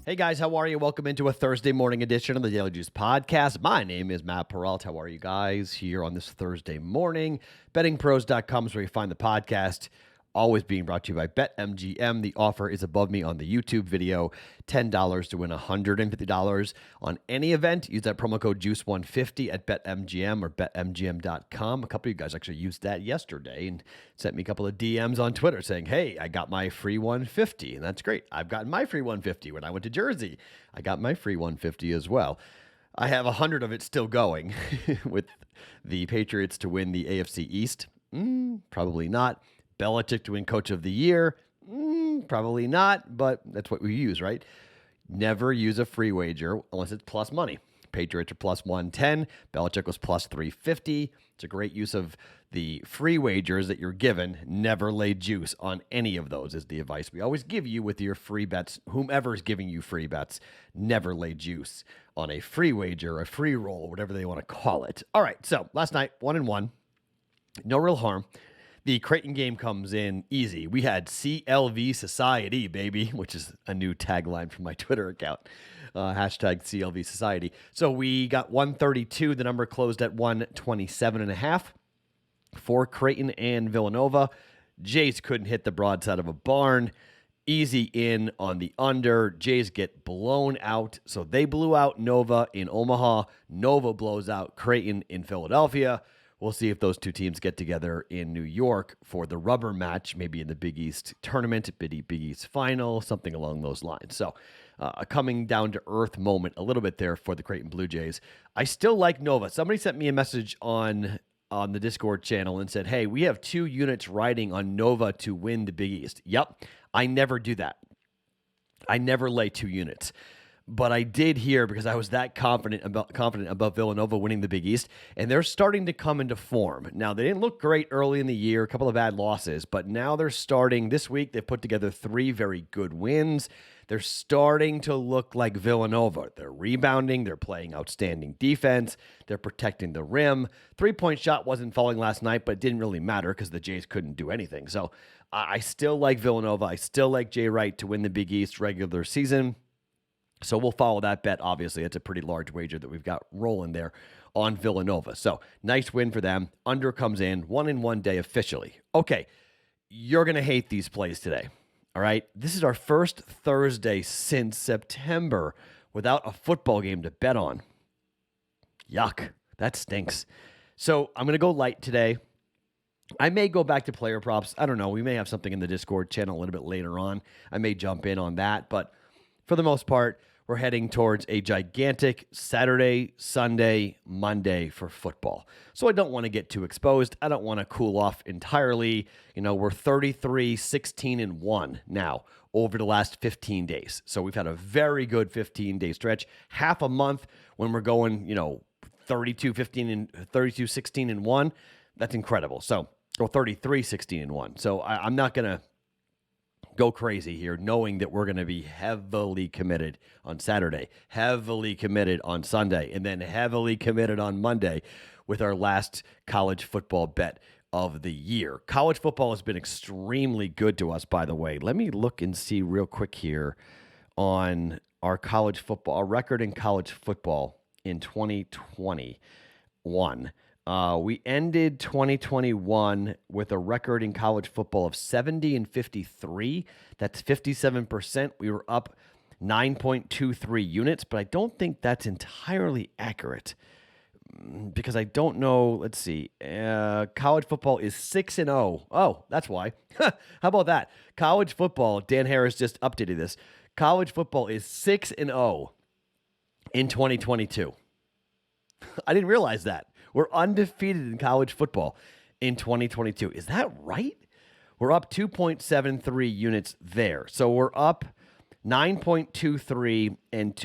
Hey guys, how are you? Welcome into a Thursday morning edition of the Daily Juice Podcast. My name is Matt Perrault. How are you guys here on this Thursday morning? BettingPros.com is where you find the podcast. Always being brought to you by BetMGM. The offer is above me on the YouTube video. $10 to win $150 on any event. Use that promo code JUICE150 at BetMGM or BetMGM.com. A couple of you guys actually used that yesterday and sent me a couple of DMs on Twitter saying, hey, I got my free 150. And that's great. I've gotten my free 150 when I went to Jersey. I got my free 150 as well. I have 100 of it still going with the Patriots to win the AFC East. Probably not. Belichick to win Coach of the Year? Probably not, but that's what we use, right? Never use a free wager unless it's plus money. Patriots are plus 110. Belichick was plus 350. It's a great use of the free wagers that you're given. Never lay juice on any of those is the advice we always give you with your free bets. Whomever is giving you free bets, never lay juice on a free wager, a free roll, whatever they want to call it. All right, so last night, 1-1. No real harm. The Creighton game comes in easy. We had CLV Society, baby, which is a new tagline from my Twitter account. Hashtag CLV Society. So we got 132. The number closed at 127.5 for Creighton and Villanova. Jays couldn't hit the broadside of a barn. Easy in on the under. Jays get blown out. So they blew out Nova in Omaha. Nova blows out Creighton in Philadelphia. We'll see if those two teams get together in New York for the rubber match, maybe in the Big East tournament, Big East final, something along those lines. So a coming down to earth moment a little bit there for the Creighton Blue Jays. I still like Nova. Somebody sent me a message on the Discord channel and said, hey, we have 2 units riding on Nova to win the Big East. Yep, I never do that. I never lay 2 units. But I did hear because I was that confident about Villanova winning the Big East, and they're starting to come into form. Now, they didn't look great early in the year, a couple of bad losses, but now they're starting. This week, they've put together 3 very good wins. They're starting to look like Villanova. They're rebounding. They're playing outstanding defense. They're protecting the rim. 3-point shot wasn't falling last night, but it didn't really matter because the Jays couldn't do anything. So I still like Villanova. I still like Jay Wright to win the Big East regular season. So we'll follow that bet. Obviously, it's a pretty large wager that we've got rolling there on Villanova. So nice win for them. Under comes in 1-1 day officially. Okay, you're going to hate these plays today. All right, this is our first Thursday since September without a football game to bet on. Yuck, that stinks. So I'm going to go light today. I may go back to player props. I don't know. We may have something in the Discord channel a little bit later on. I may jump in on that, but for the most part, we're heading towards a gigantic Saturday, Sunday, Monday for football. So I don't want to get too exposed. I don't want to cool off entirely. You know, we're 33, 16-1 now over the last 15 days. So we've had a very good 15-day stretch. Half a month when we're going, 32, 16-1. That's incredible. So, or 33, 16-1. So I'm not going to go crazy here, knowing that we're going to be heavily committed on Saturday, heavily committed on Sunday, and then heavily committed on Monday with our last college football bet of the year. College football has been extremely good to us, by the way. Let me look and see real quick here on our college football, our record in college football in 2021. We ended 2021 with a record in college football of 70-53. That's 57%. We were up 9.23 units, but I don't think that's entirely accurate because I don't know. Let's see. College football is 6-0. Oh, that's why. How about that? College football, Dan Harris just updated this. College football is 6-0 in 2022. I didn't realize that. We're undefeated in college football in 2022. Is that right? We're up 2.73 units there. So we're up 9.23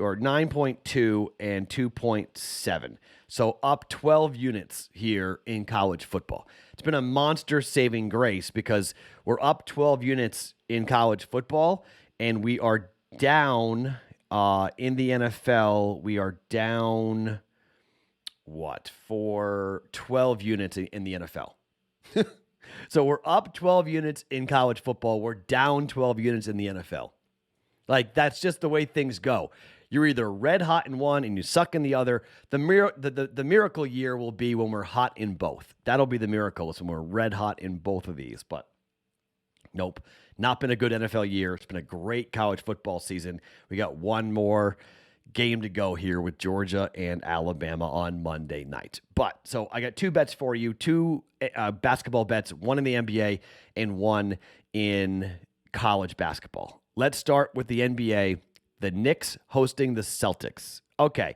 or 9.2 and 2.7. So up 12 units here in college football. It's been a monster saving grace because we're up 12 units in college football and we are down in the NFL. We are down for 12 units in the NFL. So we're up 12 units in college football. We're down 12 units in the NFL. Like, that's just the way things go. You're either red hot in one and you suck in the other. The miracle year will be when we're hot in both. That'll be the miracle, is when we're red hot in both of these. But nope, not been a good NFL year. It's been a great college football season. We got one more game to go here with Georgia and Alabama on Monday night. But so I got two bets for you, two basketball bets, one in the NBA and one in college basketball. Let's start with the NBA. The Knicks hosting the Celtics. Okay,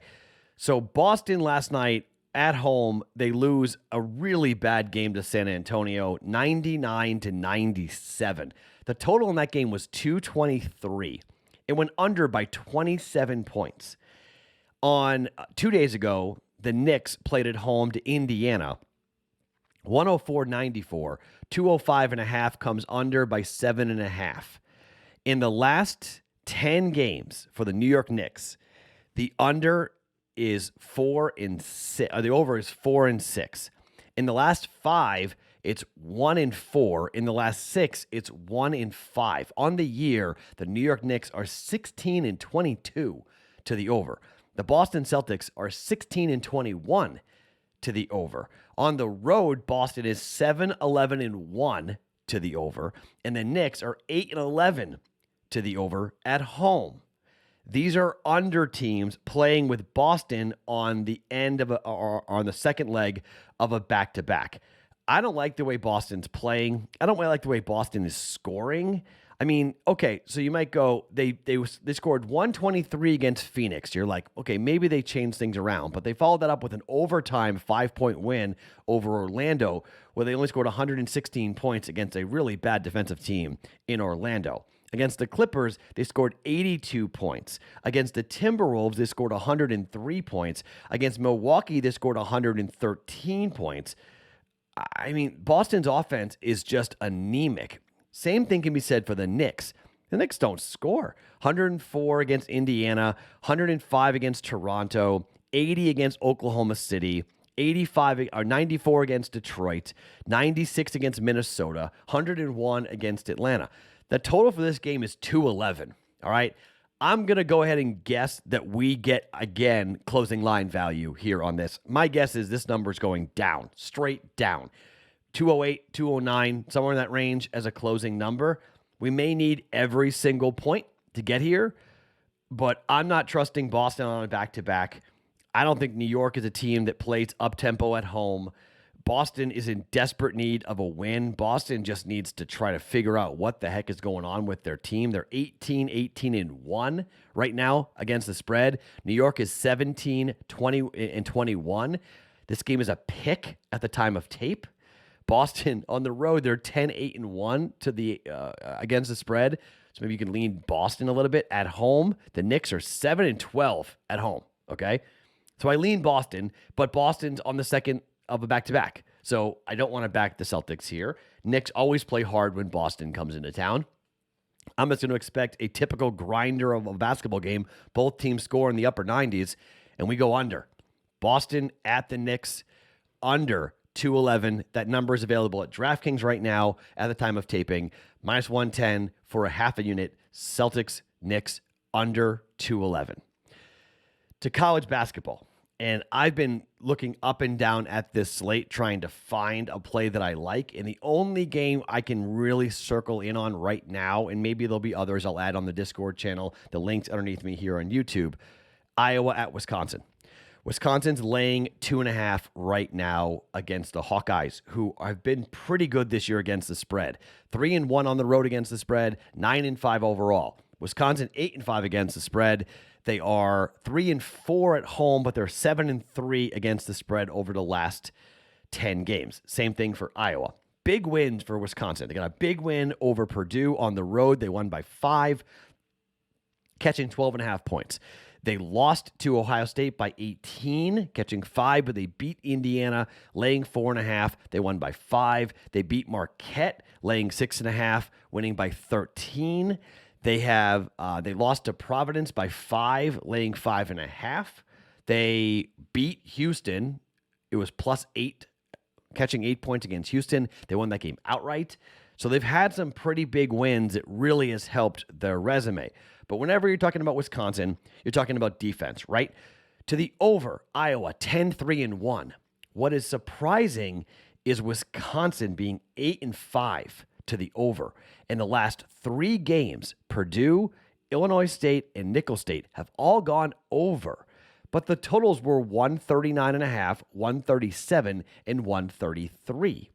so Boston last night at home, they lose a really bad game to San Antonio, 99-97. The total in that game was 223. It went under by 27 points. On 2 days ago, the Knicks played at home to Indiana, 104-94. 205.5 comes under by 7.5. In the last 10 games for the New York Knicks, the under is 4-6. The over is 4-6. In the last 5, it's 1-4. In the last 6, it's 1-5. On the year, the New York Knicks are 16-22 to the over. The Boston Celtics are 16-21 to the over. On the road, Boston is 7-11-1 to the over, and the Knicks are 8-11 to the over at home. These are under teams playing with Boston on the end of or on the second leg of a back-to-back. I don't like the way Boston's playing. I don't really like the way Boston is scoring. I mean, okay, so you might go, they scored 123 against Phoenix. You're like, okay, maybe they changed things around, but they followed that up with an overtime 5-point win over Orlando, where they only scored 116 points against a really bad defensive team in Orlando. Against the Clippers, they scored 82 points. Against the Timberwolves, they scored 103 points. Against Milwaukee, they scored 113 points. I mean, Boston's offense is just anemic. Same thing can be said for the Knicks. The Knicks don't score. 104 against Indiana, 105 against Toronto, 80 against Oklahoma City, 94 against Detroit, 96 against Minnesota, 101 against Atlanta. The total for this game is 211, all right? I'm going to go ahead and guess that we get, again, closing line value here on this. My guess is this number is going down, straight down. 208, 209, somewhere in that range as a closing number. We may need every single point to get here, but I'm not trusting Boston on a back-to-back. I don't think New York is a team that plays up-tempo at home. Boston is in desperate need of a win. Boston just needs to try to figure out what the heck is going on with their team. They're 18-18-1 right now against the spread. New York is 17-20-21. This game is a pick at the time of tape. Boston on the road, they're 10-8-1 to the against the spread. So maybe you can lean Boston a little bit. At home, the Knicks are 7-12 at home. Okay, so I lean Boston, but Boston's on the second of a back-to-back. So I don't want to back the Celtics here. Knicks always play hard when Boston comes into town. I'm just going to expect a typical grinder of a basketball game. Both teams score in the upper 90s, and we go under. Boston at the Knicks, under 211. That number is available at DraftKings right now at the time of taping. Minus 110 for a half a unit. Celtics, Knicks, under 211. To college basketball. And I've been looking up and down at this slate trying to find a play that I like. And the only game I can really circle in on right now, and maybe there'll be others I'll add on the Discord channel, the link's underneath me here on YouTube, Iowa at Wisconsin. Wisconsin's laying 2.5 right now against the Hawkeyes, who have been pretty good this year against the spread. 3-1 on the road against the spread, 9-5 overall. Wisconsin 8-5 against the spread. They are 3-4 at home, but they're 7-3 against the spread over the last 10 games. Same thing for Iowa. Big wins for Wisconsin. They got a big win over Purdue on the road. They won by 5, catching 12.5 points. They lost to Ohio State by 18, catching 5, but they beat Indiana, laying 4.5. They won by 5. They beat Marquette, laying 6.5, winning by 13. They lost to Providence by 5, laying 5.5. They beat Houston. It was +8, catching 8 points against Houston. They won that game outright. So they've had some pretty big wins. It really has helped their resume. But whenever you're talking about Wisconsin, you're talking about defense, right? To the over, Iowa 10-3-1. What is surprising is Wisconsin being 8-5 to the over. In the last 3 games, Purdue, Illinois State, and Nicholls State have all gone over. But the totals were 139.5, 137, and 133.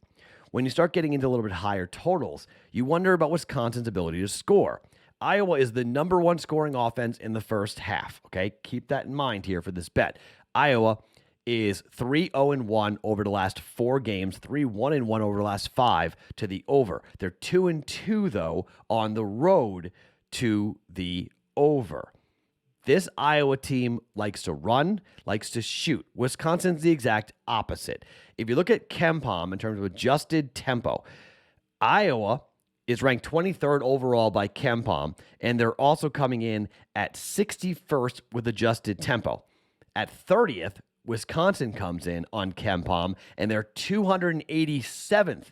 When you start getting into a little bit higher totals, you wonder about Wisconsin's ability to score. Iowa is the number 1 scoring offense in the first half, okay? Keep that in mind here for this bet. Iowa is 3-0-1 over the last 4 games, 3-1-1 over the last 5 to the over. They're 2-2, though, on the road to the over. This Iowa team likes to run, likes to shoot. Wisconsin's the exact opposite. If you look at KenPom in terms of adjusted tempo, Iowa is ranked 23rd overall by KenPom, and they're also coming in at 61st with adjusted tempo. At 30th, Wisconsin comes in on KenPom, and they're 287th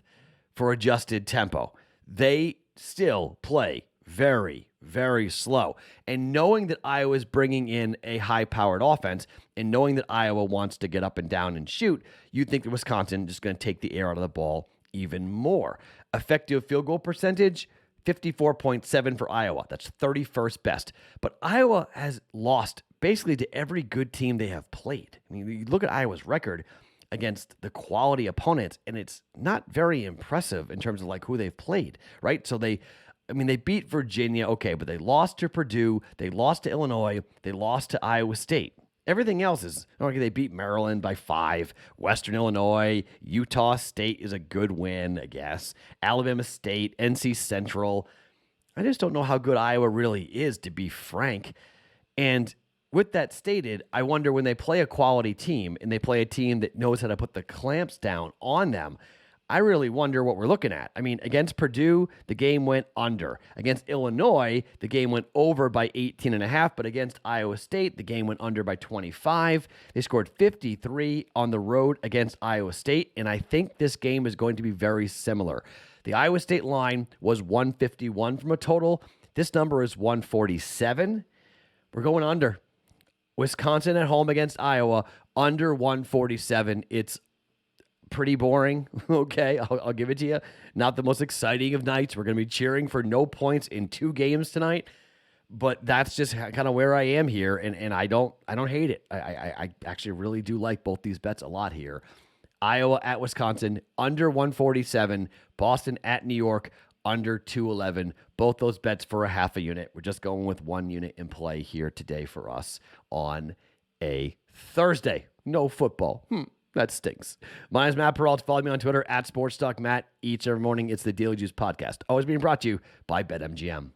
for adjusted tempo. They still play very, very slow. And knowing that Iowa is bringing in a high-powered offense and knowing that Iowa wants to get up and down and shoot, you'd think that Wisconsin is just going to take the air out of the ball even more. Effective field goal percentage, 54.7 for Iowa. That's 31st best. But Iowa has lost basically to every good team they have played. I mean, you look at Iowa's record against the quality opponents, and it's not very impressive in terms of like who they've played, right? So they beat Virginia, okay, but they lost to Purdue, they lost to Illinois, they lost to Iowa State. Everything else is, okay, they beat Maryland by 5, Western Illinois, Utah State is a good win, I guess, Alabama State, NC Central. I just don't know how good Iowa really is, to be frank. And with that stated, I wonder when they play a quality team and they play a team that knows how to put the clamps down on them, I really wonder what we're looking at. I mean, against Purdue, the game went under. Against Illinois, the game went over by 18.5, but against Iowa State, the game went under by 25. They scored 53 on the road against Iowa State, and I think this game is going to be very similar. The Iowa State line was 151 from a total. This number is 147. We're going under. Wisconsin at home against Iowa, under 147. It's pretty boring, okay? I'll give it to you. Not the most exciting of nights. We're going to be cheering for no points in 2 games tonight, but that's just kind of where I am here, and I don't hate it. I actually really do like both these bets a lot here. Iowa at Wisconsin, under 147. Boston at New York, under 211. Both those bets for a half a unit. We're just going with 1 unit in play here today for us on a Thursday. No football. That stinks. My name is Matt Perrault. Follow me on Twitter at SportsTalkMatt. Each and every morning, it's the Daily Juice Podcast. Always being brought to you by BetMGM.